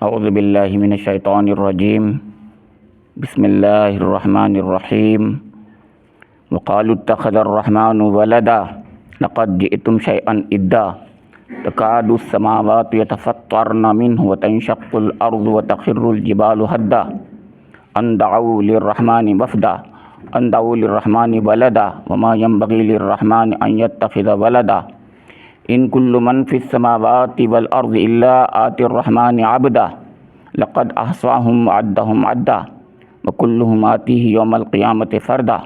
اعوذ باللہ من الشیطان الرجیم بسم اللہ الرحمن الرحیم وقالوا اتخذ الرحمن ولدا لقد جئتم شیئا ادا تکاد السماوات یتفطرن منه وتنشق الارض وتخر الجبال هدا ان دعوا للرحمن وفدا ان دعوا للرحمن ولدا وما ينبغي للرحمن ان يتخذ ولدا ان كل من في السماوات والارض الا آتي الرحمن عبدا لقد احصاهم وعدهم عدا وكلهم آتيه يوم القيامة فردا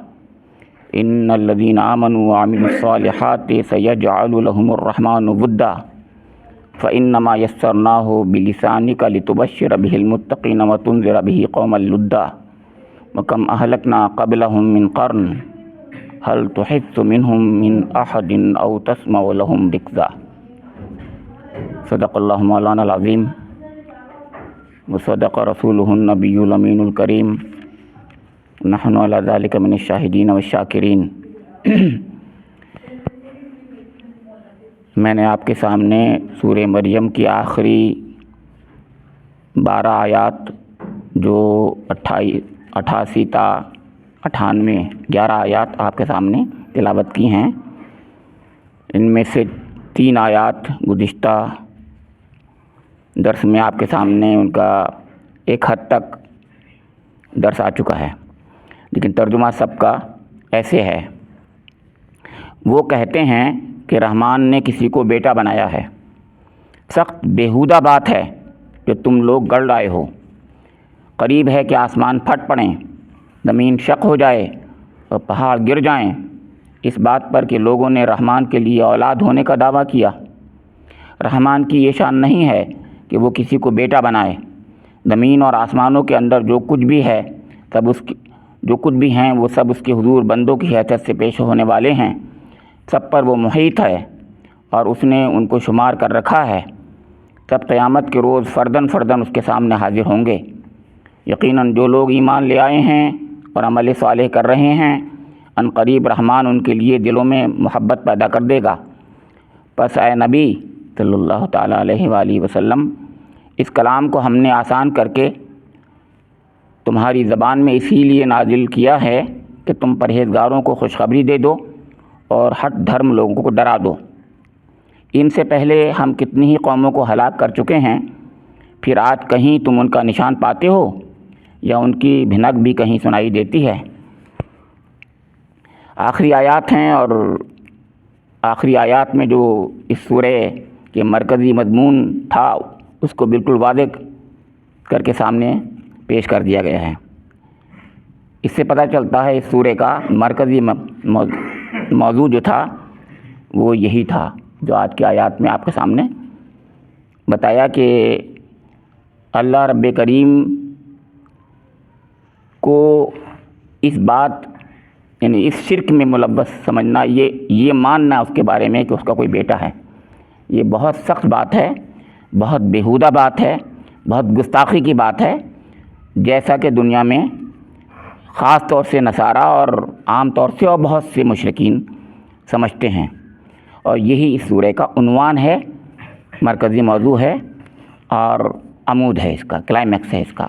ان الذين آمنوا وعملوا الصالحات سيجعل لهم الرحمن ودا فإنما يسرناه بلسانك لتبشر به المتقين وتنذر به قوما لدا وكم أهلكنا قبلهم من قرن هل تحس منهم من أحد أو تسمع لهم ركزا صدق الله مولانا العظيم وصدق رسوله النبي الأمين الكريم نحن على ذلك من الشاهدين والشاكرين میں نے آپ کے سامنے سورہ مریم کی آخری 12 آیات جو 88 تا 98 11 آیات آپ کے سامنے تلاوت کی ہیں. ان میں سے 3 آیات گزشتہ درس میں آپ کے سامنے ان کا ایک حد تک درس آ چکا ہے، لیکن ترجمہ سب کا ایسے ہے. وہ کہتے ہیں کہ رحمان نے کسی کو بیٹا بنایا ہے. سخت بیہودہ بات ہے جو تم لوگ گڑ لائے ہو. قریب ہے کہ آسمان پھٹ پڑیں، زمین شق ہو جائے اور پہاڑ گر جائیں اس بات پر کہ لوگوں نے رحمان کے لیے اولاد ہونے کا دعویٰ کیا. رحمان کی یہ شان نہیں ہے کہ وہ کسی کو بیٹا بنائے. زمین اور آسمانوں کے اندر جو کچھ بھی ہے جو کچھ بھی ہیں وہ سب اس کے حضور بندوں کی حیثیت سے پیش ہونے والے ہیں. سب پر وہ محیط ہے اور اس نے ان کو شمار کر رکھا ہے. سب قیامت کے روز فردن فردن اس کے سامنے حاضر ہوں گے. یقیناً جو لوگ ایمان لے آئے ہیں اور عمل صالح کر رہے ہیں ان قریب رحمان ان کے لیے دلوں میں محبت پیدا کر دے گا. پس اے نبی صلی اللہ تعالیٰ علیہ وآلہ وسلم، اس کلام کو ہم نے آسان کر کے تمہاری زبان میں اسی لیے نازل کیا ہے کہ تم پرہیزگاروں کو خوشخبری دے دو اور ہٹ دھرم لوگوں کو ڈرا دو. ان سے پہلے ہم کتنی ہی قوموں کو ہلاک کر چکے ہیں، پھر آج کہیں تم ان کا نشان پاتے ہو یا ان کی بھنک بھی کہیں سنائی دیتی ہے. آخری آیات ہیں اور آخری آیات میں جو اس سورہ کے مرکزی مضمون تھا اس کو بالکل واضح کر کے سامنے پیش کر دیا گیا ہے. اس سے پتہ چلتا ہے اس سورہ کا مرکزی موضوع جو تھا وہ یہی تھا جو آج کی آیات میں آپ کے سامنے بتایا کہ اللہ رب کریم کو اس بات یعنی اس شرک میں ملوث سمجھنا، یہ ماننا اس کے بارے میں کہ اس کا کوئی بیٹا ہے، یہ بہت سخت بات ہے، بہت بیہودہ بات ہے، بہت گستاخی کی بات ہے، جیسا کہ دنیا میں خاص طور سے نصارہ اور عام طور سے اور بہت سے مشرکین سمجھتے ہیں. اور یہی اس سورہ کا عنوان ہے، مرکزی موضوع ہے اور عمود ہے، اس کا کلائمیکس ہے اس کا.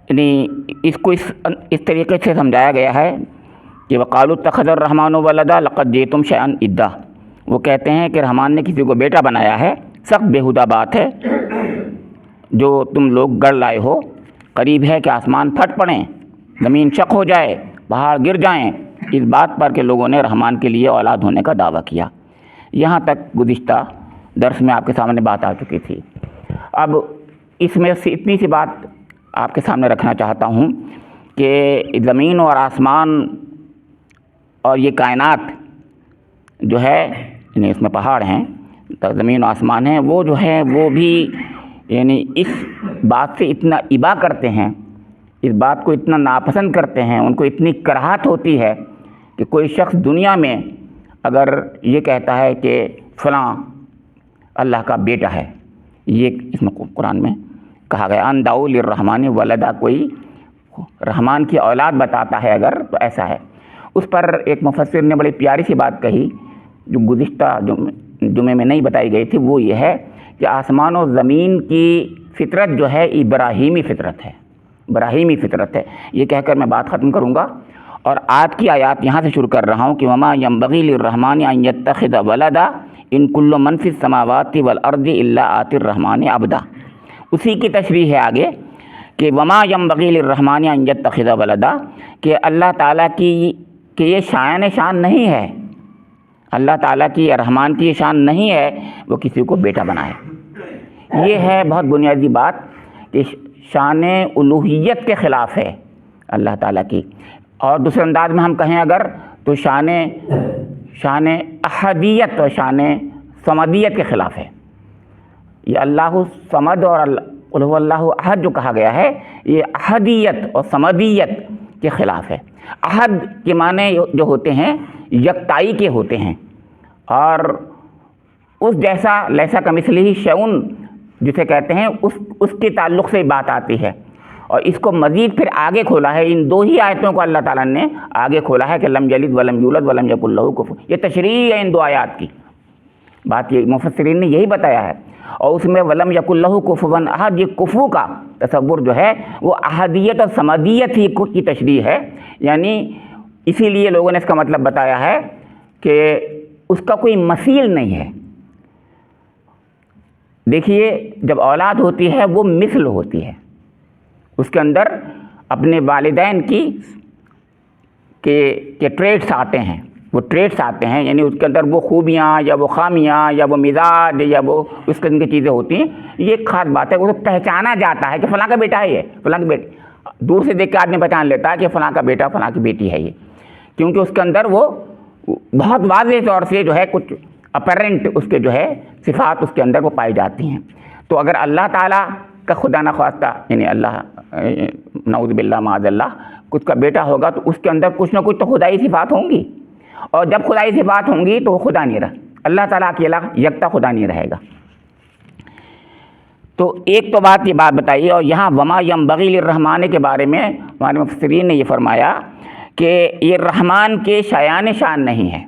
یعنی اس کو اس طریقے سے سمجھایا گیا ہے کہ وقالوا اتخذ الرحمن ولدا لقد جئتم شیئا ادا. وہ کہتے ہیں کہ رحمان نے کسی کو بیٹا بنایا ہے. سخت بیہودہ بات ہے جو تم لوگ گڑ لائے ہو. قریب ہے کہ آسمان پھٹ پڑیں، زمین شق ہو جائے، پہاڑ گر جائیں اس بات پر کہ لوگوں نے رحمان کے لیے اولاد ہونے کا دعویٰ کیا. یہاں تک گزشتہ درس میں آپ کے سامنے بات آ چکی تھی. اب اس میں سے اتنی سی بات آپ کے سامنے رکھنا چاہتا ہوں کہ زمین اور آسمان اور یہ کائنات جو ہے یعنی اس میں پہاڑ ہیں، زمین و آسمان ہیں، وہ جو ہے وہ بھی یعنی اس بات سے اتنا ابا کرتے ہیں، اس بات کو اتنا ناپسند کرتے ہیں، ان کو اتنی کراہت ہوتی ہے کہ کوئی شخص دنیا میں اگر یہ کہتا ہے کہ فلاں اللہ کا بیٹا ہے، یہ اس میں قرآن میں کہا گیا ان دعوا للرحمن ولدا، کوئی رحمان کی اولاد بتاتا ہے اگر تو ایسا ہے. اس پر ایک مفسر نے بڑی پیاری سی بات کہی جو گزشتہ جمعے میں نہیں بتائی گئی تھی. وہ یہ ہے کہ آسمان و زمین کی فطرت جو ہے ابراہیمی فطرت ہے، ابراہیمی فطرت ہے۔ یہ کہہ کر میں بات ختم کروں گا اور آج کی آیات یہاں سے شروع کر رہا ہوں کہ وما ينبغي للرحمن ان يتخذ ولدا ان كل من في السماوات والارض الا آتي الرحمن عبدا۔ اسی کی تشریح ہے آگے کہ وما ينبغي للرحمن ان يتخذ ولدا، کہ اللہ تعالیٰ کی کہ یہ شان نہیں ہے، اللہ تعالیٰ کی رحمان کی یہ شان نہیں ہے وہ کسی کو بیٹا بنائے۔ یہ ہے بہت بنیادی بات کہ شان الوہیت کے خلاف ہے اللہ تعالیٰ کی، اور دوسرے انداز میں ہم کہیں اگر تو شان احدیت اور شان صمدیت کے خلاف ہے۔ یہ اللہ صمد اور قل هو اللہ احد جو کہا گیا ہے یہ احدیت اور صمدیت کے خلاف ہے۔ احد کے معنی جو ہوتے ہیں یکتائی کے ہوتے ہیں، اور اس جیسا لیسا کمثلہ شیء جسے کہتے ہیں اس کے تعلق سے بات آتی ہے، اور اس کو مزید پھر آگے کھولا ہے، ان دو ہی آیتوں کو اللہ تعالیٰ نے آگے کھولا ہے کہ لم یلد ولم یولد ولم یکن لہ کفوا۔ یہ تشریح ہے ان دو آیات کی، بات یہ مفسرین نے یہی بتایا ہے، اور اس میں ولم یکن لہ کفوا احد، یہ کفو کا تصور جو ہے وہ احدیت اور صمدیت ہی کی تشریح ہے، یعنی اسی لیے لوگوں نے اس کا مطلب بتایا ہے کہ اس کا کوئی مثیل نہیں ہے۔ دیکھیے جب اولاد ہوتی ہے وہ مثل ہوتی ہے، اس کے اندر اپنے والدین کی کہ ٹریٹس آتے ہیں، وہ ٹریٹس آتے ہیں، یعنی اس کے اندر وہ خوبیاں یا وہ خامیاں یا وہ مزاج یا وہ اس قسم کی چیزیں ہوتی ہیں۔ یہ ایک خاص بات ہے، اسے پہچانا جاتا ہے کہ فلاں کا بیٹا ہے، یہ فلاں کی بیٹی، دور سے دیکھ کے آدمی پہچان لیتا ہے کہ فلاں کا بیٹا فلاں کی بیٹی ہے یہ، کیونکہ اس کے اندر وہ بہت واضح طور سے جو ہے کچھ اپیرنٹ اس کے جو ہے صفات اس کے اندر وہ پائی جاتی ہیں۔ تو اگر اللہ تعالیٰ کا خدا نخواستہ یعنی اللہ نعوذ باللہ معاذ اللہ کچھ کا بیٹا ہوگا تو اس کے اندر کچھ نہ کچھ تو خدائی صفات ہوں گی، اور جب خدائی صفات ہوں گی تو وہ خدا نہیں رہا، اللہ تعالیٰ اکیلا یکتا خدا نہیں رہے گا۔ تو ایک تو بات یہ بات بتائی، اور یہاں وما ينبغي للرحمن کے بارے میں ہمارے مفسرین نے یہ فرمایا کہ یہ رحمان کے شان نہیں ہے۔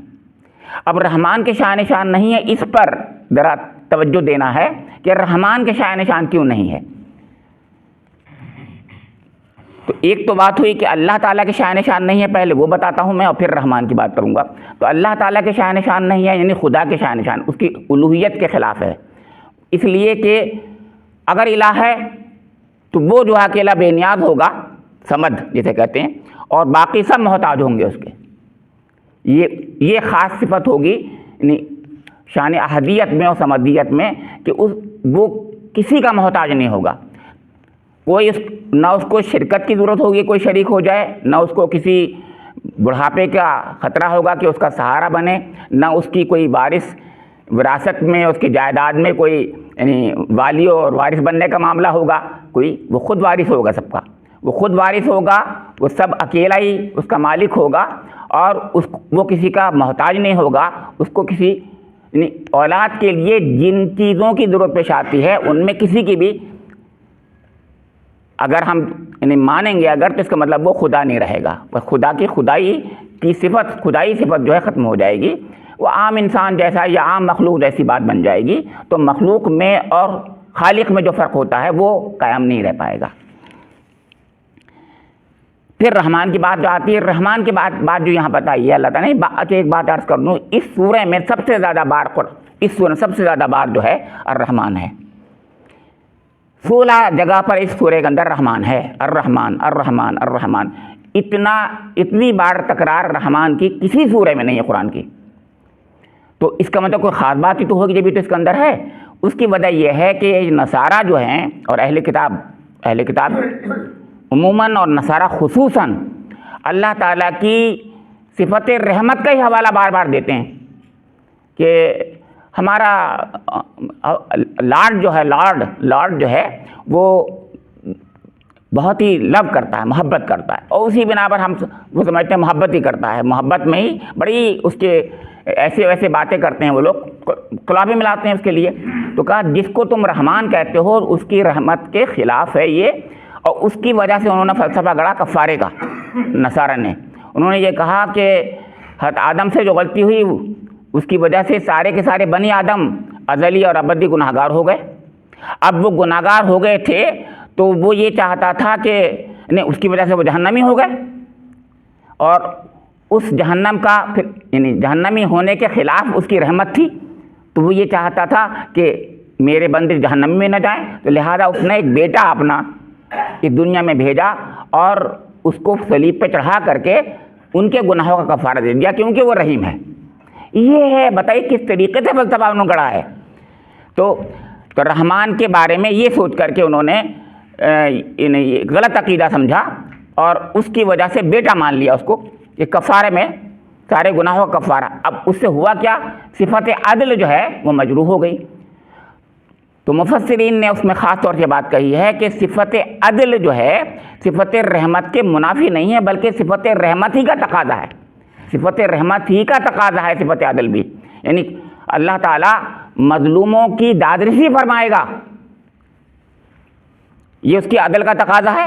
اب رحمان کے شان نہیں ہے، اس پر ذرا توجہ دینا ہے کہ رحمان کے شان کیوں نہیں ہے۔ تو ایک تو بات ہوئی کہ اللہ تعالیٰ کے شان نہیں ہے، پہلے وہ بتاتا ہوں میں اور پھر رحمان کی بات کروں گا۔ تو اللہ تعالیٰ کے شان نہیں ہے یعنی خدا کے شان اس کی الوہیت کے خلاف ہے، اس لیے کہ اگر الہ ہے تو وہ جو اکیلا بے نیاز ہوگا، صمد جسے کہتے ہیں، اور باقی سب محتاج ہوں گے اس کے۔ یہ خاص صفت ہوگی یعنی شان احدیت میں اور صمدیت میں کہ وہ کسی کا محتاج نہیں ہوگا، نہ اس کو شرکت کی ضرورت ہوگی کوئی شریک ہو جائے، نہ اس کو کسی بڑھاپے کا خطرہ ہوگا کہ اس کا سہارا بنے، نہ اس کی کوئی وارث وراثت میں اس کی جائیداد میں کوئی یعنی والی اور وارث بننے کا معاملہ ہوگا، وہ خود وارث ہوگا، سب کا وہ خود وارث ہوگا، وہ سب اکیلا ہی اس کا مالک ہوگا، اور وہ کسی کا محتاج نہیں ہوگا۔ اس کو کسی یعنی اولاد کے لیے جن چیزوں کی ضرورت پیش آتی ہے ان میں کسی کی بھی اگر ہم یعنی مانیں گے اگر، تو اس کا مطلب وہ خدا نہیں رہے گا، خدا کی خدائی صفت جو ہے ختم ہو جائے گی، وہ عام انسان جیسا یا عام مخلوق جیسی بات بن جائے گی، تو مخلوق میں اور خالق میں جو فرق ہوتا ہے وہ قائم نہیں رہ پائے گا۔ پھر رحمان کی بات جو آتی ہے، رحمان کی بات جو یہاں بتائی ہے اللہ تعالیٰ نے، ایک بات عرض کر دوں، اس سورہ میں سب سے زیادہ بار جو ہے الرحمن ہے، 16 جگہ پر اس سورہ کے اندر رحمان ہے، الرحمن الرحمن الرحمن، اتنی بار تکرار رحمان کی کسی سورہ میں نہیں ہے قرآن کی۔ تو اس کا مطلب کوئی خاص بات ہی تو ہوگی جبھی تو اس کے اندر ہے۔ اس کی وجہ یہ ہے کہ نصارہ جو ہیں اور اہل کتاب عموماً اور نصارہ خصوصاً اللہ تعالیٰ کی صفت رحمت کا ہی حوالہ بار بار دیتے ہیں کہ ہمارا لارڈ جو ہے وہ بہت ہی لو کرتا ہے، محبت کرتا ہے، اور اسی بنا پر ہم وہ سمجھتے ہیں محبت ہی کرتا ہے، محبت میں ہی بڑی اس کے ایسے ویسے باتیں کرتے ہیں وہ لوگ، کلابیں ملاتے ہیں اس کے لیے۔ تو کہا جس کو تم رحمان کہتے ہو اس کی رحمت کے خلاف ہے یہ، اور اس کی وجہ سے انہوں نے فلسفہ گڑھا کفارے کا، نصارہ نے انہوں نے یہ کہا کہ حضرت آدم سے جو غلطی ہوئی اس کی وجہ سے سارے کے سارے بنی آدم ازلی اور ابدی گناہگار ہو گئے. اب وہ گناہگار ہو گئے تھے تو وہ یہ چاہتا تھا کہ نہیں، اس کی وجہ سے وہ جہنمی ہو گئے، اور اس جہنم کا پھر یعنی جہنمی ہونے کے خلاف اس کی رحمت تھی، تو وہ یہ چاہتا تھا کہ میرے بندے جہنم میں نہ جائیں. تو لہذا اس نے ایک بیٹا اپنا اس دنیا میں بھیجا اور اس کو صلیب پہ چڑھا کر کے ان کے گناہوں کا کفارہ دے دیا، کیونکہ وہ رحیم ہے. یہ ہے، بتائیے کس طریقے سے فلسفہ انہوں نے گڑھا ہے. تو رحمان کے بارے میں یہ سوچ کر کے انہوں نے غلط عقیدہ سمجھا اور اس کی وجہ سے بیٹا مان لیا اس کو کہ کفارے میں سارے گناہوں کا کفارہ. اب اس سے ہوا کیا؟ صفت عدل جو ہے وہ مجروح ہو گئی. تو مفسرین نے اس میں خاص طور سے بات کہی ہے کہ صفت عدل جو ہے صفت رحمت کے منافی نہیں ہے، بلکہ صفت رحمت ہی کا تقاضا ہے. صفت رحمت ہی کا تقاضا ہے صفت عدل بھی. یعنی اللہ تعالیٰ مظلوموں کی دادرسی فرمائے گا، یہ اس کی عدل کا تقاضا ہے،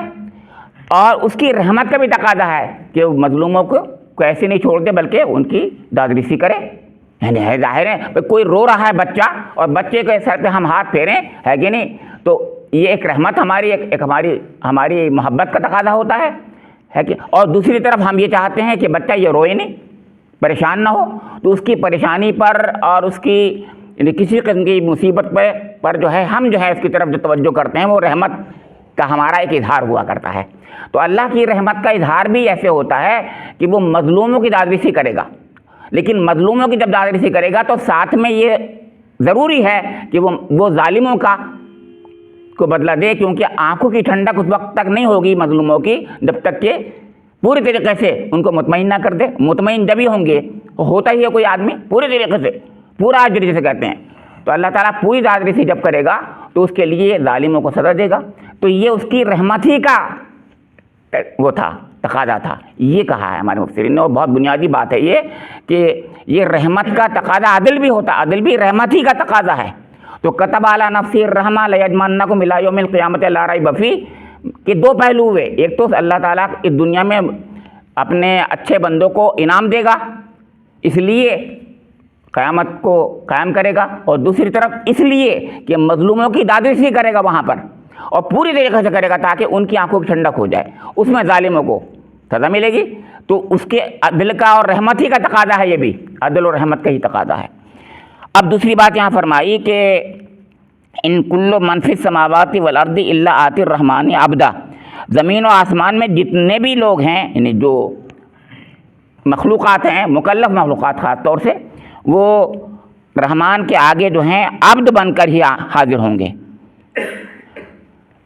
اور اس کی رحمت کا بھی تقاضا ہے کہ وہ مظلوموں کو ایسے نہیں چھوڑ دے بلکہ ان کی دادرسی کرے. یعنی ہے ظاہر ہے کوئی رو رہا ہے بچہ اور بچے کے سر پہ ہم ہاتھ پھیریں، ہے کہ نہیں؟ تو یہ ایک رحمت ہماری ایک ہماری محبت کا تقاضا ہوتا ہے کہ، اور دوسری طرف ہم یہ چاہتے ہیں کہ بچہ یہ روئے نہیں، پریشان نہ ہو. تو اس کی پریشانی پر اور اس کی یعنی کسی قسم کی مصیبت پر جو ہے ہم جو ہے اس کی طرف جو توجہ کرتے ہیں وہ رحمت کا ہمارا ایک اظہار ہوا کرتا ہے. تو اللہ کی رحمت کا اظہار بھی ایسے ہوتا ہے کہ وہ مظلوموں کی دادرسی کرے گا، لیکن مظلوموں کی جب دادرسی کرے گا تو ساتھ میں یہ ضروری ہے کہ وہ ظالموں کو بدلہ دے، کیونکہ آنکھوں کی ٹھنڈک اس وقت تک نہیں ہوگی مظلوموں کی جب تک کہ پوری طریقے سے ان کو مطمئن نہ کر دے. مطمئن جب ہی ہوں گے، ہوتا ہی ہے کوئی آدمی پورے طریقے سے پورا اجر جسے کہتے ہیں، تو اللہ تعالیٰ پوری دادرسی جب کرے گا تو اس کے لیے ظالموں کو سزا دے گا. تو یہ اس کی رحمت ہی کا وہ تھا، تقاضا تھا. یہ کہا ہے ہمارے مفسرین نے، اور بہت بنیادی بات ہے یہ کہ یہ رحمت کا تقاضا عدل بھی ہوتا، عدل بھی رحمت ہی کا تقاضا ہے. تو کتب علی نفسہ الرحمہ لیجمعنکم الی یوم القیامۃ لا ریب فیہ کے دو پہلو ہوئے. ایک تو اللہ تعالیٰ اس دنیا میں اپنے اچھے بندوں کو انعام دے گا، اس لیے قیامت کو قائم کرے گا، اور دوسری طرف اس لیے کہ مظلوموں کی دادرسی کرے گا وہاں پر، اور پوری طریقے سے کرے گا تاکہ ان کی آنکھوں کی ٹھنڈک ہو جائے. اس میں ظالموں کو سزا ملے گی. تو اس کے عدل کا اور رحمت ہی کا تقاضا ہے، یہ بھی عدل اور رحمت کا ہی تقاضا ہے. اب دوسری بات یہاں فرمائی کہ ان کل من فی السماوات والارض الا آتی الرحمن عبدا، زمین و آسمان میں جتنے بھی لوگ ہیں یعنی جو مخلوقات ہیں، مکلف مخلوقات خاص طور سے، وہ رحمان کے آگے جو ہیں عبد بن کر ہی حاضر ہوں گے.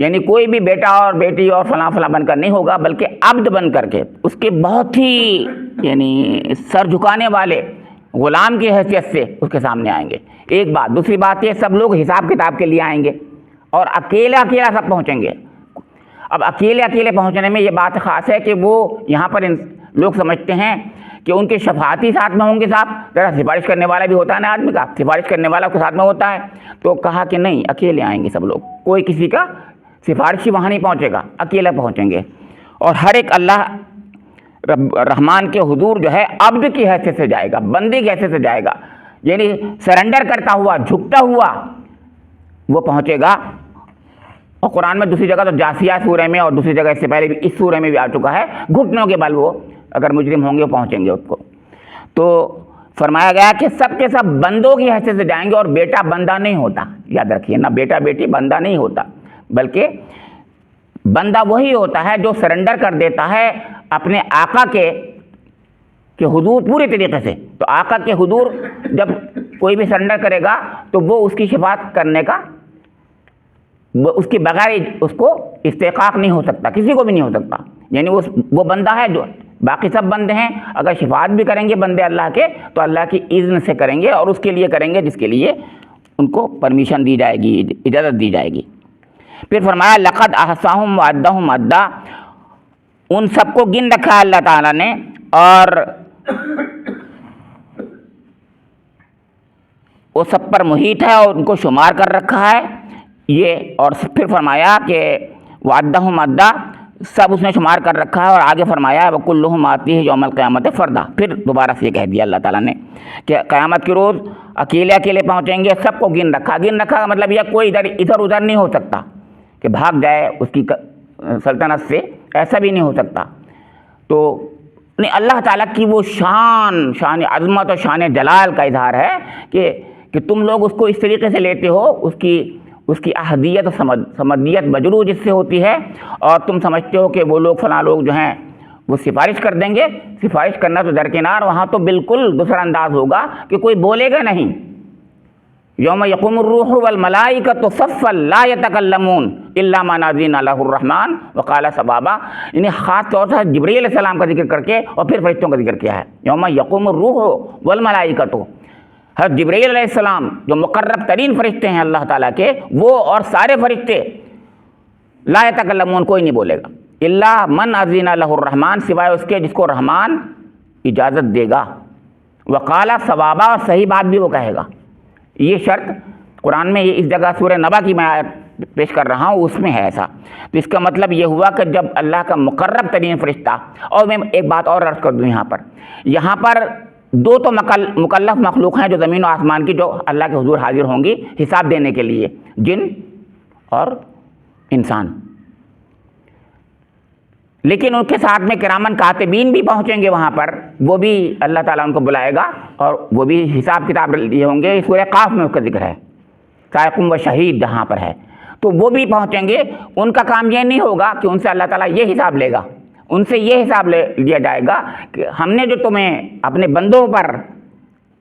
یعنی کوئی بھی بیٹا اور بیٹی اور فلاں فلاں بن کر نہیں ہوگا، بلکہ عبد بن کر کے اس کے بہت ہی یعنی سر جھکانے والے غلام کی حیثیت سے اس کے سامنے آئیں گے. ایک بات. دوسری بات یہ سب لوگ حساب کتاب کے لیے آئیں گے اور اکیلا سب پہنچیں گے. اب اکیلے پہنچنے میں یہ بات خاص ہے کہ وہ یہاں پر لوگ سمجھتے ہیں کہ ان کے شفاعتی ساتھ میں ہوں گے. صاحب ذرا سفارش کرنے والا بھی ہوتا ہے نا آدمی کا، سفارش کرنے والا کے ساتھ میں ہوتا ہے. تو کہا کہ نہیں، اکیلے آئیں گے سب لوگ، کوئی کسی کا سفارشی وہاں نہیں پہنچے گا، اکیلے پہنچیں گے. اور ہر ایک اللہ رحمان کے حضور جو ہے عبد کی حیثیت سے جائے گا، بندے کی حیثیت سے جائے گا، یعنی سرنڈر کرتا ہوا، جھکتا ہوا وہ پہنچے گا. اور قرآن میں دوسری جگہ تو جاثیہ سورہ میں اور دوسری جگہ اس سے پہلے بھی اس سورہ میں بھی آ چکا ہے، گھٹنوں کے بل وہ اگر مجرم ہوں گے وہ پہنچیں گے اس کو. تو فرمایا گیا کہ سب کے سب بندوں کی حیثیت سے جائیں گے، اور بیٹا بندہ نہیں ہوتا، یاد رکھیے، نہ بیٹا بیٹی بندہ نہیں ہوتا، بلکہ بندہ وہی ہوتا ہے جو سرنڈر کر دیتا ہے اپنے آقا کے حضور پوری طریقے سے. تو آقا کے حضور جب کوئی بھی سرنڈر کرے گا تو وہ اس کی شفاعت کرنے کا اس کے بغیر اس کو استحقاق نہیں ہو سکتا، کسی کو بھی نہیں ہو سکتا. یعنی وہ بندہ ہے جو باقی سب بندے ہیں، اگر شفاعت بھی کریں گے بندے اللہ کے تو اللہ کی اذن سے کریں گے، اور اس کے لیے کریں گے جس کے لیے ان کو پرمیشن دی جائے گی، اجازت دی جائے گی. پھر فرمایا لقد احصاہم وعدہم عدا، ان سب کو گن رکھا ہے اللہ تعالیٰ نے اور وہ سب پر محیط ہے اور ان کو شمار کر رکھا ہے یہ. اور پھر فرمایا کہ وعدہم عدا، سب اس نے شمار کر رکھا ہے، اور آگے فرمایا ہے وَكُلُّهُمْ آتِيهِ يَوْمَ الْقِيَامَةِ فَرْدًا، پھر دوبارہ سے یہ کہہ دیا اللہ تعالیٰ نے کہ قیامت کے روز اکیلے اکیلے پہنچیں گے، سب کو گن رکھا کا مطلب یہ کوئی ادھر ادھر نہیں ہو سکتا کہ بھاگ جائے اس کی سلطنت سے، ایسا بھی نہیں ہو سکتا۔ تو نہیں، اللہ تعالیٰ کی وہ شان عظمت اور شان جلال کا اظہار ہے کہ تم لوگ اس کو اس طریقے سے لیتے ہو، اس کی احدیت و سمدیت مجروح جس سے ہوتی ہے، اور تم سمجھتے ہو کہ وہ لوگ فلاں لوگ جو ہیں وہ سفارش کر دیں گے۔ سفارش کرنا تو درکنار، وہاں تو بالکل دوسرا انداز ہوگا کہ کوئی بولے گا نہیں۔ یوم یقوم الروح والملائکۃ صفا لا یتکلمون الا من اذن له الرحمن وقال صوابا، یعنی خاص طور سے جبرائیل علیہ السلام کا ذکر کر کے اور پھر فرشتوں کا ذکر کیا ہے۔ یوم یقوم الروح والملائکۃ، حضرت جبرائیل علیہ السلام جو مقرب ترین فرشتے ہیں اللہ تعالیٰ کے، وہ اور سارے فرشتے لا یتکلمون، کوئی نہیں بولے گا، الا من اذن له الرحمن، سوائے اس کے جس کو رحمان اجازت دے گا، وقال صوابا، اور صحیح بات بھی وہ کہے گا۔ یہ شرط قرآن میں، یہ اس جگہ سورہ نبا کی میں آیت پیش کر رہا ہوں، اس میں ہے ایسا۔ تو اس کا مطلب یہ ہوا کہ جب اللہ کا مقرب ترین فرشتہ، اور میں ایک بات اور عرض کر دوں، یہاں پر دو تو مکلف مخلوق ہیں جو زمین و آسمان کی، جو اللہ کے حضور حاضر ہوں گی حساب دینے کے لیے، جن اور انسان، لیکن ان کے ساتھ میں کرامن کاتبین بھی پہنچیں گے وہاں پر، وہ بھی اللہ تعالیٰ ان کو بلائے گا اور وہ بھی حساب کتاب لیے ہوں گے۔ سورہ قاف میں اس کا ذکر ہے، سائقم و شہید جہاں پر ہے، تو وہ بھی پہنچیں گے۔ ان کا کام یہ نہیں ہوگا کہ ان سے اللہ تعالیٰ یہ حساب لے گا، ان سے یہ حساب لیا جائے گا کہ ہم نے جو تمہیں اپنے بندوں پر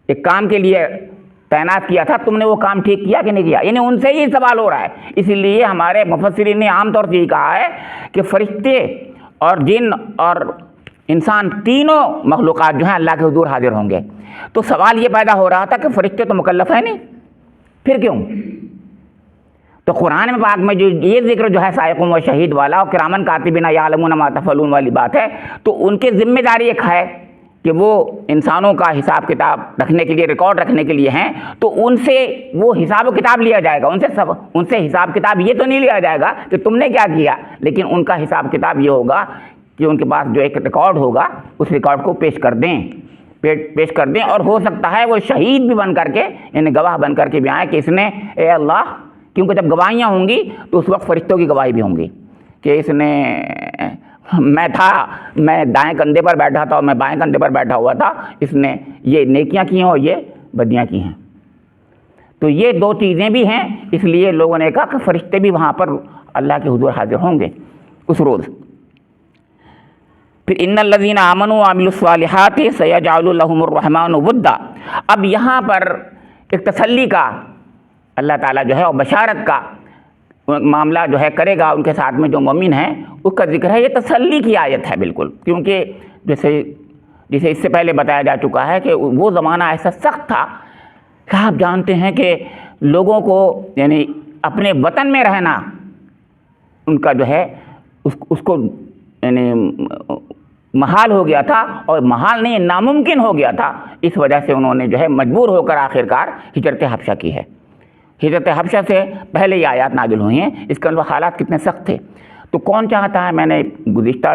ایک کام کے لیے تعینات کیا تھا، تم نے وہ کام ٹھیک کیا کہ نہیں کیا، یعنی ان سے ہی سوال ہو رہا ہے۔ اسی لیے ہمارے مفسرین نے عام طور سے یہ کہا ہے کہ فرشتے اور جن اور انسان تینوں مخلوقات جو ہیں اللہ کے حضور حاضر ہوں گے۔ تو سوال یہ پیدا ہو رہا تھا کہ فرشتے تو مکلف ہیں نہیں، پھر کیوں؟ تو قرآن میں پاک میں جو یہ ذکر جو ہے سائقم و شہید والا اور کرامن کاتبین یعلمون ما تفعلون والی بات ہے، تو ان کی ذمہ داری ایک ہے کہ وہ انسانوں کا حساب کتاب رکھنے کے لیے، ریکارڈ رکھنے کے لیے ہیں، تو ان سے وہ حساب و کتاب لیا جائے گا، ان سے حساب کتاب یہ تو نہیں لیا جائے گا کہ تم نے کیا کیا، لیکن ان کا حساب کتاب یہ ہوگا کہ ان کے پاس جو ایک ریکارڈ ہوگا، اس ریکارڈ کو پیش کر دیں، اور ہو سکتا ہے وہ شہید بھی بن کر کے، یعنی گواہ بن کر کے بھی آئیں کہ اس نے، اے اللہ، کیونکہ جب گواہیاں ہوں گی تو اس وقت فرشتوں کی گواہی بھی ہوں گی کہ اس نے، میں دائیں کندھے پر بیٹھا تھا اور میں بائیں کندھے پر بیٹھا ہوا تھا، اس نے یہ نیکیاں کی ہیں اور یہ بدیاں کی ہیں۔ تو یہ دو چیزیں بھی ہیں، اس لیے لوگوں نے کہا کہ فرشتے بھی وہاں پر اللہ کے حضور حاضر ہوں گے اس روز۔ پھر ان الذین آمنوا وعملوا الصالحات سیجعل لهم الرحمن ودا، اب یہاں پر ایک تسلی کا اللہ تعالیٰ جو ہے اور بشارت کا معاملہ جو ہے کرے گا ان کے ساتھ میں جو مومن ہیں، اس کا ذکر ہے۔ یہ تسلی کی آیت ہے بالکل، کیونکہ جیسے اس سے پہلے بتایا جا چکا ہے کہ وہ زمانہ ایسا سخت تھا کہ آپ جانتے ہیں کہ لوگوں کو یعنی اپنے وطن میں رہنا ان کا جو ہے اس کو یعنی محال ہو گیا تھا، اور محال نہیں، ناممکن ہو گیا تھا۔ اس وجہ سے انہوں نے جو ہے مجبور ہو کر آخرکار ہجرت حبشہ کی ہے۔ ہجرت حبشہ سے پہلے یہ آیات نازل ہوئی ہیں، اس کے اندر حالات کتنے سخت تھے۔ تو کون چاہتا ہے، میں نے گزشتہ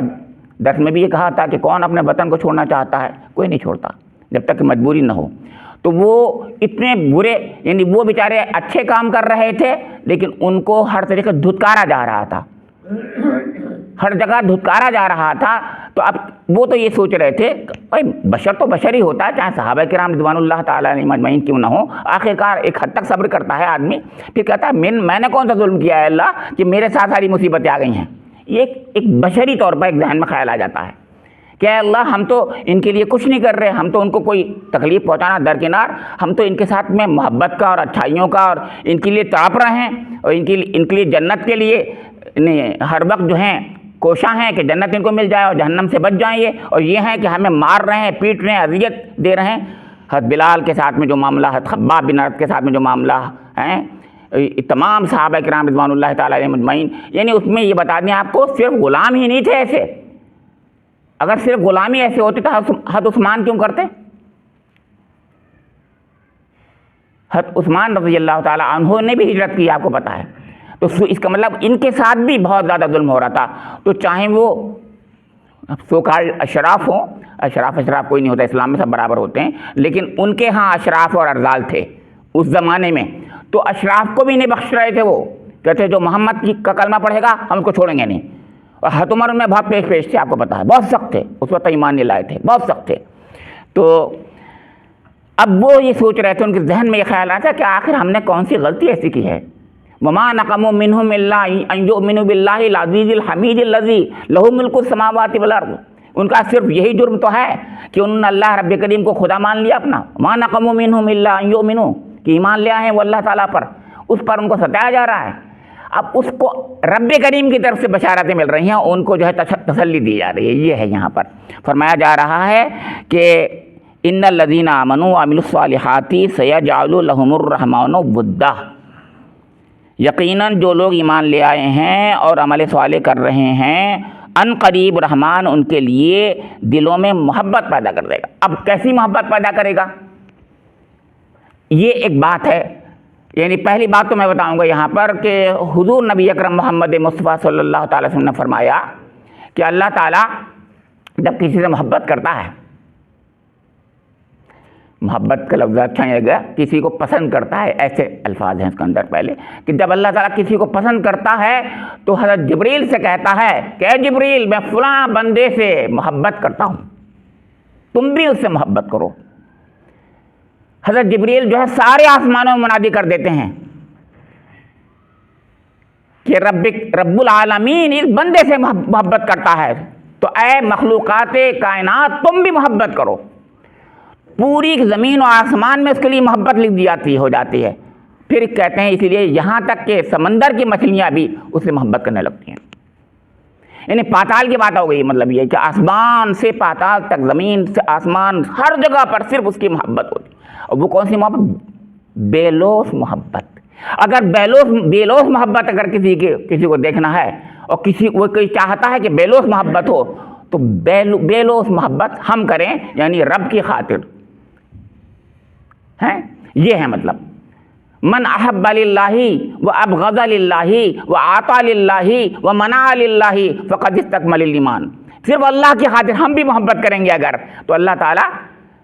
درس میں بھی یہ کہا تھا کہ کون اپنے وطن کو چھوڑنا چاہتا ہے؟ کوئی نہیں چھوڑتا جب تک کہ مجبوری نہ ہو۔ تو وہ اتنے برے، یعنی وہ بیچارے اچھے کام کر رہے تھے، لیکن ان کو ہر طریقے دھتکارا جا رہا تھا، ہر جگہ دھتکارا جا رہا تھا۔ تو اب وہ تو یہ سوچ رہے تھے بھائی بشر تو بشر ہی ہوتا ہے، چاہے صحابہ کرام رضوان اللہ تعالیٰ علیہم اجمعین کیوں نہ ہو، آخرکار ایک حد تک صبر کرتا ہے آدمی، پھر کہتا ہے میں نے کون سا ظلم کیا ہے اللہ کہ میرے ساتھ ساری مصیبتیں آ گئی ہیں۔ یہ ایک بشری طور پر ایک ذہن میں خیال آ جاتا ہے کہ اے اللہ ہم تو ان کے لیے کچھ نہیں کر رہے، ہم تو ان کو کوئی تکلیف پہنچانا درکنار، ہم تو ان کے ساتھ میں محبت کا اور اچھائیوں کا اور ان کے لیے تڑپ رہے ہیں، اور ان کے لیے جنت کے لیے ہر وقت جو ہیں کوشاں ہیں کہ جنت ان کو مل جائے اور جہنم سے بچ جائیں یہ، اور یہ ہیں کہ ہمیں مار رہے ہیں، پیٹ رہے ہیں، اذیت دے رہے ہیں۔ حضرت بلال کے ساتھ میں جو معاملہ، حضرت خباب بن عرط کے ساتھ میں جو معاملہ ہیں، تمام صحابہ کرام رضوان اللہ تعالیٰ علیہم اجمعین، یعنی اس میں یہ بتا دیں آپ کو صرف غلام ہی نہیں تھے ایسے، اگر صرف غلامی ایسے ہوتے تو حضرت عثمان کیوں کرتے؟ حضرت عثمان رضی اللہ تعالیٰ عنہ نے بھی ہجرت کی، آپ کو پتہ ہے۔ تو اس کا مطلب ان کے ساتھ بھی بہت زیادہ ظلم ہو رہا تھا. تو چاہے وہ سوکال اشراف ہوں، اشراف کوئی نہیں ہوتا اسلام میں، سب برابر ہوتے ہیں، لیکن ان کے ہاں اشراف اور ارذال تھے اس زمانے میں. تو اشراف کو بھی نہیں بخش رہے تھے. وہ کہتے جو محمد کا کلمہ پڑھے گا ہم اس کو چھوڑیں گے نہیں. اور حضرت عمر میں بہت پیش تھے، آپ کو پتا ہے، بہت سخت تھے اس وقت، ایمان نہیں لائے تھے، بہت سخت تھے. تو اب وہ یہ سوچ رہے تھے، ان کے ذہن میں یہ خیال آیا تھا کہ آخر ہم نے کون سی غلطی ایسی کی ہے. وما نقموا منهم الا ان يؤمنوا بالله العزيز الحميد الذي له ملك السماوات والارض. ان کا صرف یہی جرم تو ہے کہ انہوں نے اللہ رب کریم کو خدا مان لیا اپنا. وما نقموا منهم الا ان يؤمنوا، کہ ایمان لے آئے ہیں وہ اللہ تعالیٰ پر، اس پر ان کو ستایا جا رہا ہے. اب اس کو رب کریم کی طرف سے بشارتیں مل رہی ہیں، ان کو جو ہے تسلی دی جا رہی ہے. یہ ہے یہاں پر فرمایا جا رہا ہے کہ ان الذین آمنوا وعملوا الصالحات سیجعل لهم الرحمن ودا. یقیناً جو لوگ ایمان لے آئے ہیں اور عمل صالح کر رہے ہیں، ان قریب رحمان ان کے لیے دلوں میں محبت پیدا کر دے گا. اب کیسی محبت پیدا کرے گا؟ یہ ایک بات ہے. یعنی پہلی بات تو میں بتاؤں گا یہاں پر کہ حضور نبی اکرم محمد مصطفیٰ صلی اللہ تعالی وسلم نے فرمایا کہ اللہ تعالیٰ جب کسی سے محبت کرتا ہے، محبت کا لفظ اچھا نہیں لگا، کسی کو پسند کرتا ہے، ایسے الفاظ ہیں اس کے اندر پہلے، کہ جب اللہ تعالیٰ کسی کو پسند کرتا ہے تو حضرت جبریل سے کہتا ہے کہ اے جبریل میں فلاں بندے سے محبت کرتا ہوں، تم بھی اس سے محبت کرو. حضرت جبریل جو ہے سارے آسمانوں میں منادی کر دیتے ہیں کہ رب العالمین اس بندے سے محبت کرتا ہے، تو اے مخلوقات کائنات تم بھی محبت کرو. پوری زمین و آسمان میں اس کے لیے محبت لکھ دی جاتی ہو جاتی ہے. پھر کہتے ہیں اسی لیے یہاں تک کہ سمندر کی مچھلیاں بھی اس سے محبت کرنے لگتی ہیں. یعنی پاتال کی بات ہو گئی، مطلب یہ کہ آسمان سے پاتال تک، زمین سے آسمان، ہر جگہ پر صرف اس کی محبت ہوتی ہے. اور وہ کون سی محبت؟ بے لوث محبت. اگر بے لوث محبت اگر کسی کو دیکھنا ہے اور وہ کوئی چاہتا ہے کہ بے لوث محبت ہو، تو بے لوث محبت ہم کریں، یعنی رب کی خاطر ہیں. یہ ہے مطلب من احب للہ وابغض للہ وعطا للہ ومنع للہ فقد استکمل الایمان. صرف اللہ کی خاطر ہم بھی محبت کریں گے اگر، تو اللہ تعالیٰ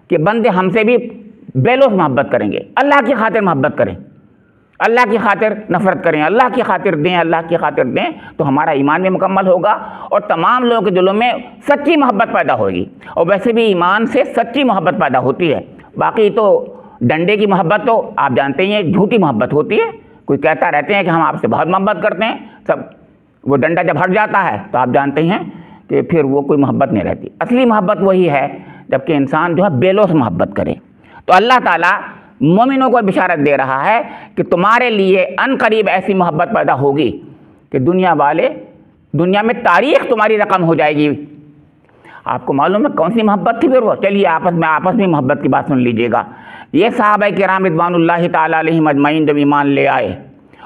کے بندے ہم سے بھی بے لوث محبت کریں گے. اللہ کی خاطر محبت کریں، اللہ کی خاطر نفرت کریں، اللہ کی خاطر دیں، اللہ کی خاطر دیں، تو ہمارا ایمان بھی مکمل ہوگا اور تمام لوگوں کے دلوں میں سچی محبت پیدا ہوگی. اور ویسے بھی ایمان سے سچی محبت پیدا ہوتی ہے. باقی تو ڈنڈے کی محبت تو آپ جانتے ہیں جھوٹی محبت ہوتی ہے. کوئی کہتا رہتے ہیں کہ ہم آپ سے بہت محبت کرتے ہیں، سب وہ ڈنڈا جب ہٹ جاتا ہے تو آپ جانتے ہیں کہ پھر وہ کوئی محبت نہیں رہتی. اصلی محبت وہی ہے جب کہ انسان جو ہے بے لوث محبت کرے. تو اللہ تعالیٰ مومنوں کو بشارت دے رہا ہے کہ تمہارے لیے ان قریب ایسی محبت پیدا ہوگی کہ دنیا میں تاریخ تمہاری رقم ہو جائے گی. آپ کو معلوم ہے کون سی محبت تھی پھر وہ؟ چلیے آپس میں محبت کی بات سن لیجئے گا. یہ صحابہ کرام رضوان اللہ تعالیٰ علیہم اجمعین جب ایمان لے آئے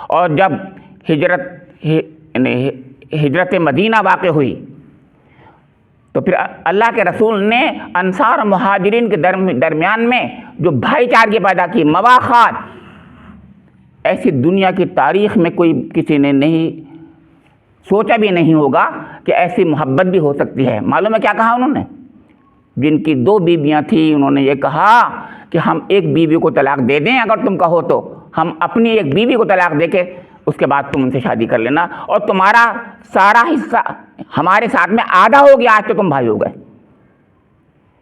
اور جب ہجرت مدینہ واقع ہوئی، تو پھر اللہ کے رسول نے انصار و مہاجرین کے درمیان میں جو بھائی چارگی پیدا کی، مواخات، ایسی دنیا کی تاریخ میں کسی نے نہیں سوچا بھی نہیں ہوگا کہ ایسی محبت بھی ہو سکتی ہے. معلوم ہے کیا کہا انہوں نے؟ جن کی 2 بیویاں تھیں انہوں نے یہ کہا کہ ہم ایک بیوی کو طلاق دے دیں اگر تم کہو تو، ہم اپنی ایک بیوی کو طلاق دے کے اس کے بعد تم ان سے شادی کر لینا، اور تمہارا سارا حصہ ہمارے ساتھ میں آدھا ہو گیا، آج تو تم بھائی ہو گئے.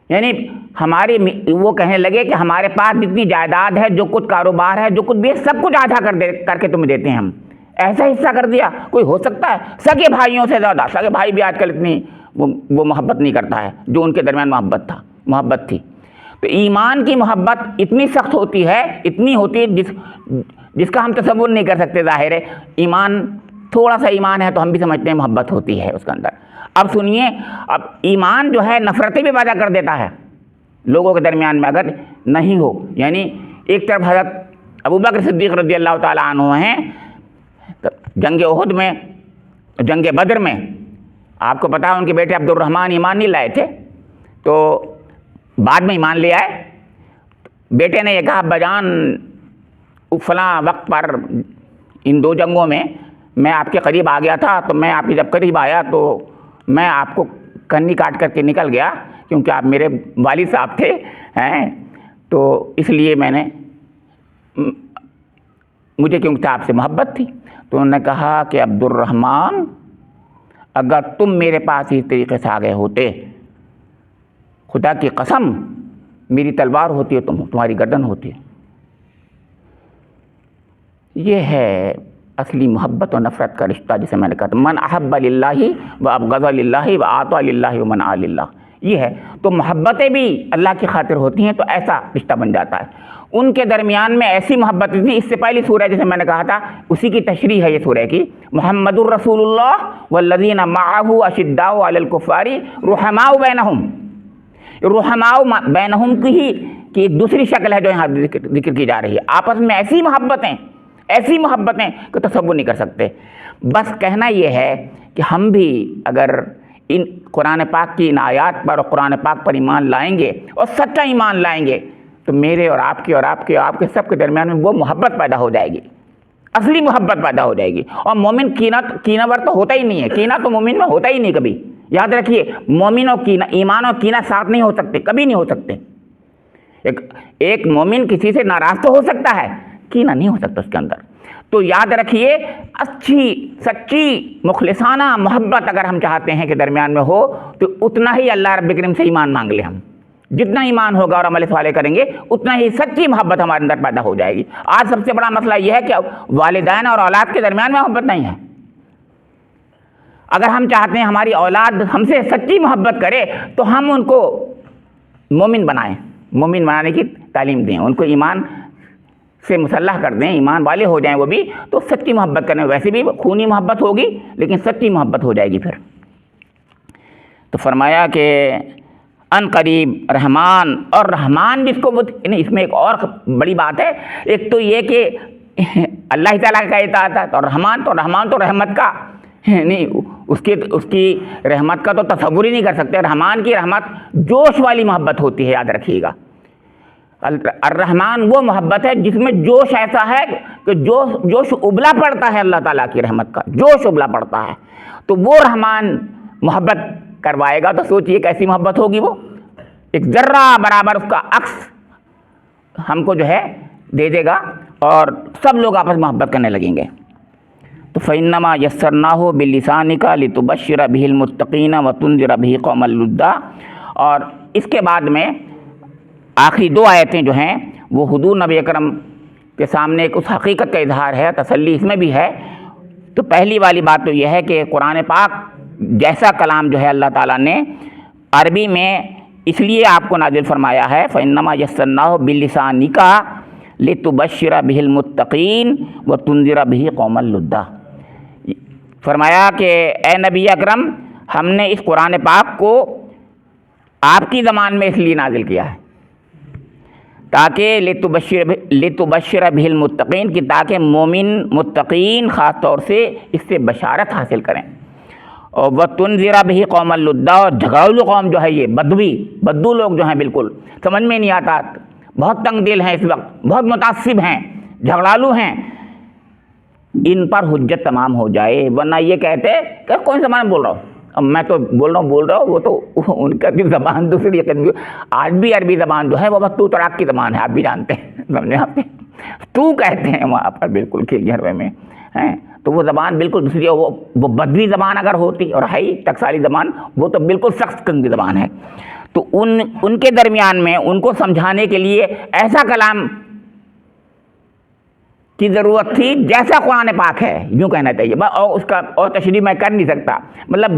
یعنی وہ کہنے لگے کہ ہمارے پاس جتنی جائیداد ہے، جو کچھ کاروبار ہے، جو کچھ بھی ہے، سب کچھ آدھا کر کے تمہیں دیتے ہیں ہم. ایسا حصہ کر دیا کوئی ہو سکتا ہے؟ سگے بھائیوں سے زیادہ. سگے بھائی بھی آج کل اتنی وہ محبت نہیں کرتا ہے جو ان کے درمیان محبت تھی. تو ایمان کی محبت اتنی سخت ہوتی ہے، اتنی ہوتی ہے جس کا ہم تصور نہیں کر سکتے. ظاہر ہے ایمان، تھوڑا سا ایمان ہے تو ہم بھی سمجھتے ہیں محبت ہوتی ہے اس کے اندر. اب سنیے، اب ایمان جو ہے نفرتیں بھی پیدا کر دیتا ہے لوگوں کے درمیان میں اگر نہیں ہو. یعنی ایک طرف حضرت ابوبکر صدیق رضی اللہ تعالیٰ عنہ ہیں، جنگ احد میں، جنگ بدر میں آپ کو پتا ہے ان کے بیٹے عبد الرحمن ایمان نہیں لائے تھے، تو بعد میں ایمان لے آئے. بیٹے نے یہ کہا ابا جان فلاں وقت پر ان 2 جنگوں میں میں آپ کے قریب آ گیا تھا، تو میں آپ کے جب قریب آیا تو میں آپ کو کنی کاٹ کر کے نکل گیا، کیونکہ آپ میرے والد صاحب تھے ہیں، تو اس لیے میں نے مجھے کیونکہ آپ سے محبت تھی۔ تو انہوں نے کہا کہ عبد الرحمن، اگر تم میرے پاس اس طریقے سے آ گئے ہوتے، خدا کی قسم میری تلوار ہوتی ہے، تمہاری گردن ہوتی ہے۔ یہ ہے اصلی محبت و نفرت کا رشتہ، جسے میں نے کہا تھا من احب للہ و ابغض للہ و اعطى للہ و منع للہ، یہ ہے۔ تو محبتیں بھی اللہ کی خاطر ہوتی ہیں، تو ایسا رشتہ بن جاتا ہے۔ ان کے درمیان میں ایسی محبت تھی، اس سے پہلی سورہ جسے میں نے کہا تھا اسی کی تشریح ہے یہ سورہ کی، محمد الرسول اللہ والذین معہ اشداء علی الکفار رحماء بینہم۔ رحماء بینہم کی ایک دوسری شکل ہے جو یہاں ذکر کی جا رہی ہے۔ آپس میں ایسی محبتیں کہ تصور نہیں کر سکتے۔ بس کہنا یہ ہے کہ ہم بھی اگر ان قرآن پاک کی ان آیات پر اور قرآن پاک پر ایمان لائیں گے اور سچا ایمان لائیں گے، تو میرے اور آپ کے اور آپ کے سب کے درمیان میں وہ محبت پیدا ہو جائے گی، اصلی محبت پیدا ہو جائے گی۔ اور مومن کینہ ور تو ہوتا ہی نہیں ہے، کینہ تو مومن میں ہوتا ہی نہیں کبھی۔ یاد رکھیے، مومن اور کینہ، ایمان اور کینہ ساتھ نہیں ہو سکتے، کبھی نہیں ہو سکتے۔ ایک مومن کسی سے ناراض تو ہو سکتا ہے، کینہ نہیں ہو سکتا اس کے اندر۔ تو یاد رکھیے، اچھی سچی مخلصانہ محبت اگر ہم چاہتے ہیں کہ درمیان میں ہو، تو اتنا ہی اللہ رب کریم سے ایمان مانگ لیں ہم۔ جتنا ایمان ہوگا اور عمل صالح کریں گے، اتنا ہی سچی محبت ہمارے اندر پیدا ہو جائے گی۔ آج سب سے بڑا مسئلہ یہ ہے کہ والدین اور اولاد کے درمیان میں محبت نہیں ہے۔ اگر ہم چاہتے ہیں ہماری اولاد ہم سے سچی محبت کرے، تو ہم ان کو مومن بنائیں، مومن بنانے کی تعلیم دیں، ان کو ایمان سے مسلح کر دیں، ایمان والے ہو جائیں وہ بھی، تو سچی محبت کریں۔ ویسے بھی خونی محبت ہوگی، لیکن سچی محبت ہو جائے گی پھر۔ تو فرمایا کہ ان قریب رحمان، اور رحمان جس کو اس میں ایک اور بڑی بات ہے، ایک تو یہ کہ اللہ تعالیٰ کا اطاعت ہے، اور رحمان تو رحمت کا نہیں، اس کی رحمت کا تو تصور ہی نہیں کر سکتے۔ رحمان کی رحمت جوش والی محبت ہوتی ہے، یاد رکھیے گا۔ الرحمن وہ محبت ہے جس میں جوش ایسا ہے کہ جوش ابلا پڑتا ہے، اللہ تعالیٰ کی رحمت کا جوش ابلا پڑتا ہے۔ تو وہ رحمان محبت کروائے گا، تو سوچئے کیسی محبت ہوگی وہ، ایک ذرہ برابر اس کا عکس ہم کو جو ہے دے دے گا، اور سب لوگ آپس میں محبت کرنے لگیں گے۔ تو فَإِنَّمَا يَسَّرْنَاهُ بِلِسَانِكَ لِتُبَشِّرَ بِهِ الْمُتَّقِينَ وَتُنذِرَ بِهِ قَوْمًا لُدًّا۔ اور اس کے بعد میں آخری دو آیتیں جو ہیں وہ حضور نبی اکرم کے سامنے ایک اس حقیقت کا اظہار ہے، تسلی اس میں بھی ہے۔ تو پہلی والی بات تو یہ ہے کہ قرآن پاک جیسا کلام جو ہے اللہ تعالیٰ نے عربی میں اس لیے آپ کو نازل فرمایا ہے، فَإِنَّمَا يَسَّرْنَاهُ بِلِسَانِكَ لِتُبَشِّرَ بِهِ الْمُتَّقِينَ وَتُنذِرَ بِهِ قَوْمًا لُدًّا۔ فرمایا کہ اے نبی اکرم، ہم نے اس قرآن پاک کو آپ کی زبان میں اس لیے نازل کیا ہے تاکہ لِتُبَشِّرَ بِهِ الْمُتَّقِينَ، کہ تاکہ مومن متقین خاص طور سے اس سے بشارت حاصل کریں، اور وَتُنذِرَ بِهِ قَوْمًا لُدًّا، اور جھگڑالو قوم جو ہے، یہ بدو لوگ جو ہیں، بالکل سمجھ میں نہیں آتا، بہت تنگ دل ہیں اس وقت، بہت متعصب ہیں، جھگڑالو ہیں، ان پر حجت تمام ہو جائے۔ ورنہ یہ کہتے کہ کون زبان بول رہا ہوں، اب میں تو بول رہا ہوں، وہ تو ان کا بھی زبان دوسری ہے۔ آج بھی عربی زبان جو ہے وہ بس تو تڑاک کی زبان ہے، آپ بھی جانتے ہیں، سمجھے آپ تو کہتے ہیں وہاں پر بالکل کلیئر میں ہیں، تو وہ زبان بالکل دوسری ہے۔ وہ بدوی زبان اگر ہوتی اور ہے ٹکسالی زبان، وہ تو بالکل سخت قسم کی زبان ہے۔ تو ان کے درمیان میں ان کو سمجھانے کے لیے ایسا کلام کی ضرورت تھی جیسا قرآن پاک ہے، یوں کہنا چاہیے، اور اس کا اور تشریح میں کر نہیں سکتا۔ مطلب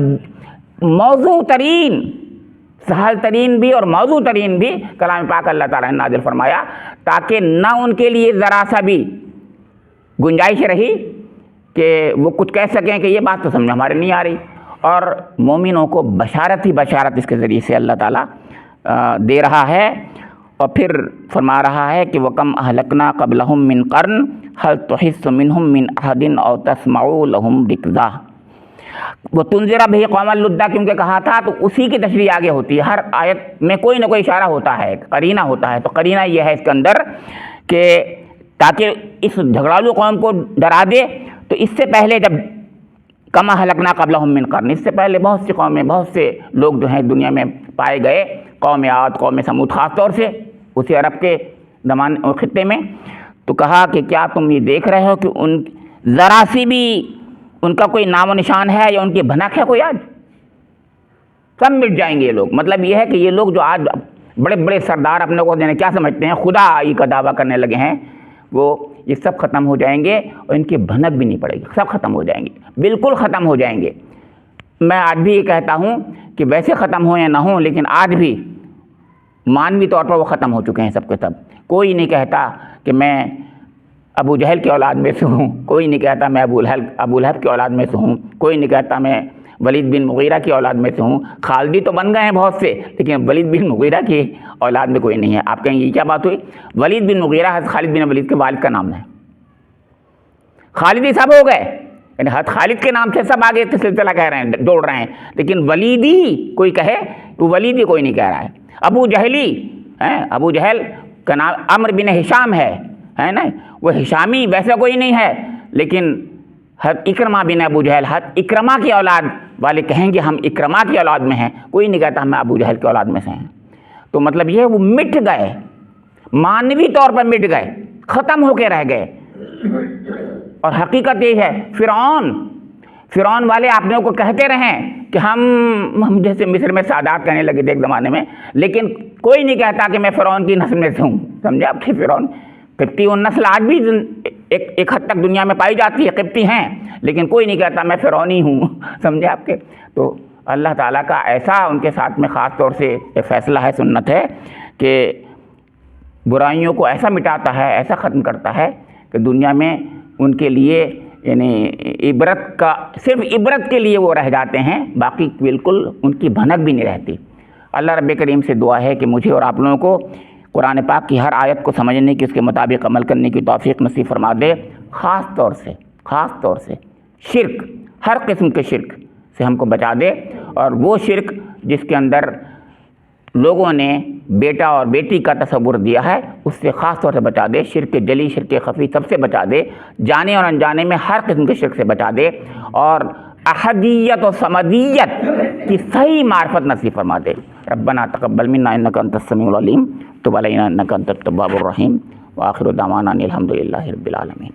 موضوع ترین، سہل ترین بھی اور موضوع ترین بھی کلام پاک اللہ تعالیٰ نے نازل فرمایا، تاکہ نہ ان کے لیے ذرا سا بھی گنجائش رہی کہ وہ کچھ کہہ سکیں کہ یہ بات تو سمجھ ہمارے نہیں آ رہی، اور مومنوں کو بشارت ہی بشارت اس کے ذریعے سے اللہ تعالیٰ دے رہا ہے۔ اور پھر فرما رہا ہے کہ وَكَمْ أَهْلَكْنَا قَبْلَهُمْ مِنْ قَرْنٍ هَلْ تُحِسُّ مِنْهُمْ مِنْ أَحَدٍ أَوْ تَسْمَعُ لَهُمْ رِكْزًا۔ وَتُنذِرَ بِهِ قَوْمًا لُدًّا کیونکہ کہا تھا، تو اسی کی تشریح آگے ہوتی ہے، ہر آیت میں کوئی نہ کوئی اشارہ ہوتا ہے، قرینہ ہوتا ہے۔ تو قرینہ یہ ہے اس کے اندر کہ تاکہ اس جھگڑالو قوم کو ڈرا دے، تو اس سے پہلے جب کما ہلکنا قبلہم من قرن، اس سے پہلے بہت سی قومیں، بہت سے لوگ جو ہیں دنیا میں پائے گئے، قوم عاد، قوم سمود خاص طور سے اسی عرب کے خطے میں. تو کہا کہ کیا تم یہ دیکھ رہے ہو کہ ان ذرا سی بھی ان کا کوئی نام و نشان ہے یا ان کی بھنک ہے کوئی آج؟ سب مٹ جائیں گے یہ لوگ. مطلب یہ ہے کہ یہ لوگ جو آج بڑے بڑے سردار اپنے کو کیا سمجھتے ہیں، خدا آئی کا دعویٰ کرنے لگے ہیں، وہ یہ سب ختم ہو جائیں گے اور ان کی بھنک بھی نہیں پڑے گی، سب ختم ہو جائیں گے، بالکل ختم ہو جائیں گے. میں آج بھی یہ کہتا ہوں کہ ویسے ختم ہوں یا نہ ہوں، لیکن آج بھی مانوی طور پر وہ ختم ہو چکے ہیں سب کے سب. کوئی نہیں کہتا کہ میں ابو جہل کی اولاد میں سے ہوں، کوئی نہیں کہتا میں ابو لہب کی اولاد میں سے ہوں، کوئی نہیں کہتا میں ولید بن مغیرہ کی اولاد میں سے ہوں. خالدی تو بن گئے ہیں بہت سے، لیکن ولید بن مغیرہ کی اولاد میں کوئی نہیں ہے. آپ کہیں یہ کیا بات ہوئی؟ ولید بن مغیرہ حضرت خالد بن ولید کے والد کا نام ہے. خالدی سب ہو گئے، یعنی حضرت خالد کے نام سے سب آگے سلسلہ کہہ رہے ہیں، جوڑ رہے ہیں، لیکن ولیدی کوئی کہے تو ولیدی کوئی نہیں کہہ رہا ہے. ابو جہلی ابو جہل کا نام عمرو بن ہشام ہے نا، وہ ہشامی ویسا کوئی نہیں ہے، لیکن حضرت اکرمہ بن ابو جہل، حضرت اکرمہ کی اولاد والے کہیں گے ہم اکرمہ کی اولاد میں ہیں، کوئی نہیں کہتا ہم ابو جہل کی اولاد میں سے ہیں. تو مطلب یہ وہ مٹ گئے، مانوی طور پر مٹ گئے، ختم ہو کے رہ گئے. اور حقیقت یہ ہے فرعون والے آپ لوگوں کو کہتے رہیں کہ ہم جیسے مصر میں سادات کہنے لگے تھے ایک زمانے میں، لیکن کوئی نہیں کہتا کہ میں فرعون کی نسل میں سے ہوں. سمجھے آپ کہ فرعون قبطی نسل آج بھی ایک حد تک دنیا میں پائی جاتی ہے، قبطی ہیں، لیکن کوئی نہیں کہتا میں فرعونی ہوں. سمجھے آپ کے؟ تو اللہ تعالیٰ کا ایسا ان کے ساتھ میں خاص طور سے ایک فیصلہ ہے، سنت ہے کہ برائیوں کو ایسا مٹاتا ہے، ایسا ختم کرتا ہے کہ دنیا میں ان کے لیے یعنی عبرت کا، صرف عبرت کے لیے وہ رہ جاتے ہیں، باقی بالکل ان کی بھنک بھی نہیں رہتی. اللہ رب کریم سے دعا ہے کہ مجھے اور آپ لوگوں کو قرآن پاک کی ہر آیت کو سمجھنے کی، اس کے مطابق عمل کرنے کی توفیق نصیب فرما دے. خاص طور سے شرک، ہر قسم کے شرک سے ہم کو بچا دے، اور وہ شرک جس کے اندر لوگوں نے بیٹا اور بیٹی کا تصور دیا ہے اس سے خاص طور سے بچا دے. شرک جلی، شرک خفی سب سے بچا دے، جانے اور انجانے میں ہر قسم کے شرک سے بچا دے، اور احدیت و صمدیت کی صحیح معرفت نصیب فرما دے. ربنا تقبل منا انک انت السمیع العلیم، تب علینا انک انت التواب الرحیم، وآخر دعوانا ان الحمد للہ رب العالمین.